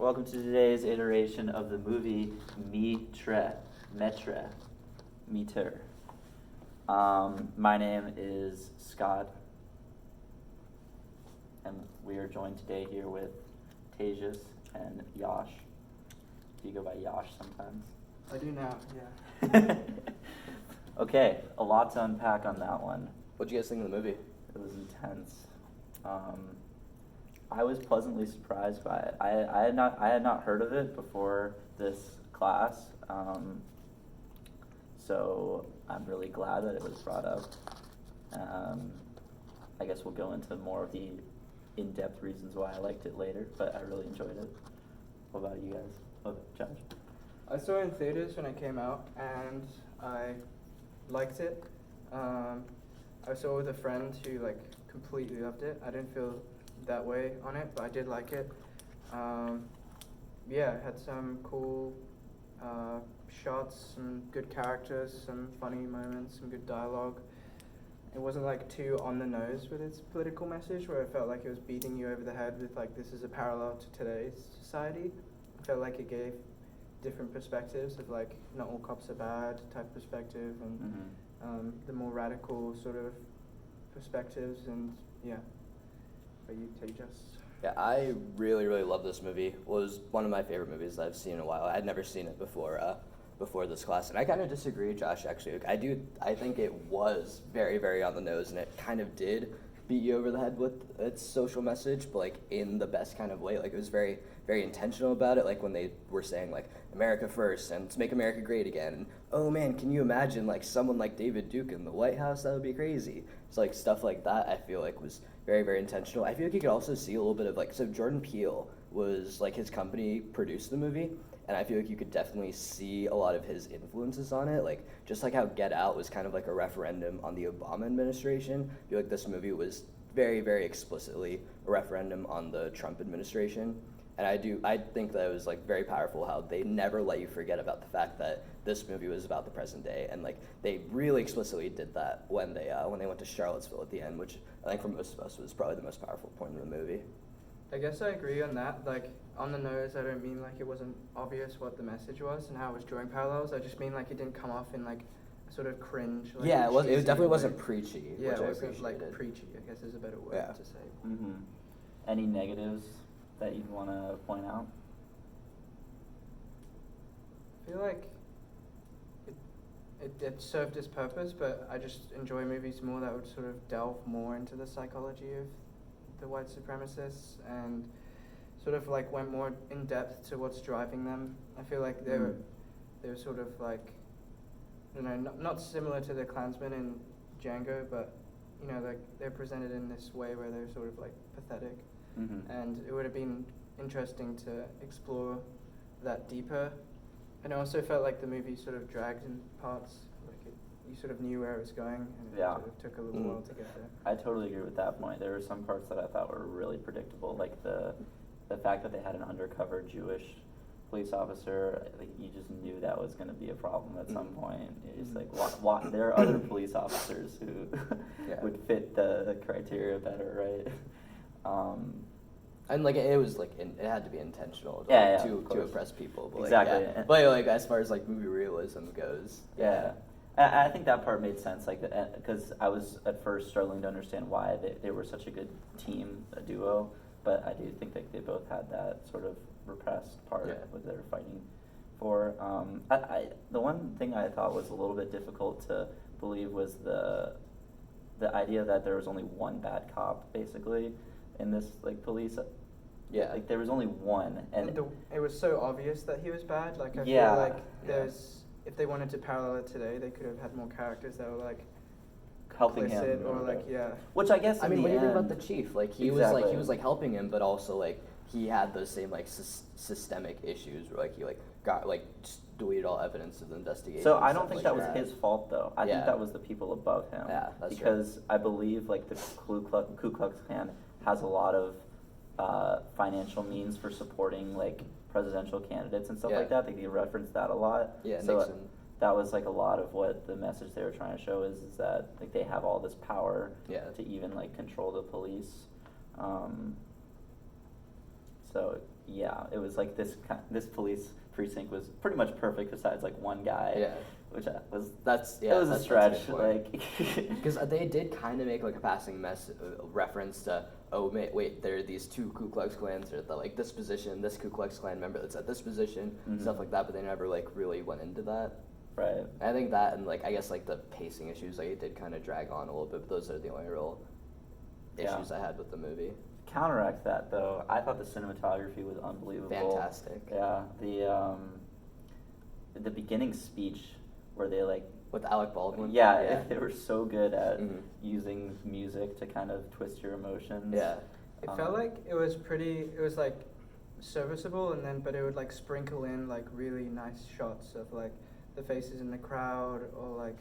Welcome to today's iteration of the movie Metre. My name is Scott, and we are joined today here with Tejas and Yash. Do you go by Yash sometimes? I do now, yeah. Okay, a lot to unpack on that one. What'd you guys think of the movie? It was intense. I was pleasantly surprised by it. I had not heard of it before this class, so I'm really glad that it was brought up. I guess we'll go into more of the in-depth reasons why I liked it later, but I really enjoyed it. What about you guys? Oh, Josh? I saw it in theaters when it came out, and I liked it. I saw it with a friend who completely loved it. I didn't feel that way on it, but I did like it. Yeah, it had some cool shots, some good characters, some funny moments, some good dialogue. It wasn't too on the nose with its political message, where it felt like it was beating you over the head with this is a parallel to today's society. It felt like it gave different perspectives of not all cops are bad type perspective, and the more radical sort of perspectives, and yeah. Are you, Tejas? Yeah, I really, really love this movie. It was one of my favorite movies that I've seen in a while. I'd never seen it before this class, and I kind of disagree, Josh, actually. I think it was very, very on the nose, and it kind of did beat you over the head with its social message, but in the best kind of way. It was very, very intentional about it, when they were saying America first and let's make America great again. And, oh man, can you imagine someone like David Duke in the White House? That would be crazy. It's stuff like that I feel was very, very intentional. I feel you could also see a little bit of so Jordan Peele was his company produced the movie, and I feel you could definitely see a lot of his influences on it, just how Get Out was kind of a referendum on the Obama administration. I feel this movie was very, very explicitly a referendum on the Trump administration. And I think that it was very powerful how they never let you forget about the fact that this movie was about the present day, and they really explicitly did that when they went to Charlottesville at the end, which I think for most of us was probably the most powerful point in the movie. I guess I agree on that. On the nose, I don't mean it wasn't obvious what the message was and how it was drawing parallels. I just mean it didn't come off in sort of cringe. Yeah, it definitely wasn't preachy. Yeah, which it wasn't appreciated. preachy, I guess is a better word to say. Mm-hmm. Any negatives that you'd want to point out? I feel it served its purpose, but I just enjoy movies more that would sort of delve more into the psychology of the white supremacists and sort of went more in depth to what's driving them. I feel they were sort of not similar to the Klansmen in Django, but they're presented in this way where they're sort of pathetic. Mm-hmm. And it would have been interesting to explore that deeper. And I also felt the movie sort of dragged in parts. You sort of knew where it was going, and it sort of took a little while to get there. I totally agree with that point. There were some parts that I thought were really predictable, the fact that they had an undercover Jewish police officer. You just knew that was going to be a problem at some point. You're just what? There are other police officers who would fit the criteria better, right? And it was it had to be intentional to impress people. But exactly. But as far as movie realism goes, yeah. I think that part made sense, because I was at first struggling to understand why they were such a good team, a duo, but I do think that they both had that sort of repressed part that they were fighting for. The one thing I thought was a little bit difficult to believe was the idea that there was only one bad cop, basically, in this police. Yeah. There was only one, and it was so obvious that he was bad. I feel there's. If they wanted to parallel it today, they could have had more characters that were helping him, or Which I guess. When you think about the chief, he was helping him, but also he had those same systemic issues where he got just deleted all evidence of the investigation. So I don't think that was his fault, though. I think that was the people above him. Yeah, that's because I believe the Ku Klux Klan has a lot of financial means for supporting presidential candidates and stuff like that. They reference that a lot. Yeah, so Nixon. That was a lot of what the message they were trying to show is that they have all this power to even control the police. So yeah, it was like this police precinct was pretty much perfect besides like one guy. Yeah. Which was Yeah, it was a that's stretch. good point. Like Because they did kind of make like a passing reference to, oh wait, there are these two Ku Klux Klans, or like this position, this Ku Klux Klan member that's at this position, stuff like that. But they never like really went into that. Right. And I think that, and like I guess like the pacing issues, like it did kind of drag on a little bit. But those are the only real issues I had with the movie. Counteract that though, I thought the cinematography was unbelievable. Fantastic. Yeah. The beginning speech where they like. With Alec Baldwin? Yeah, they were so good at using music to kind of twist your emotions. Yeah. It felt like it was like serviceable, and then but it would like sprinkle in like really nice shots of like the faces in the crowd, or like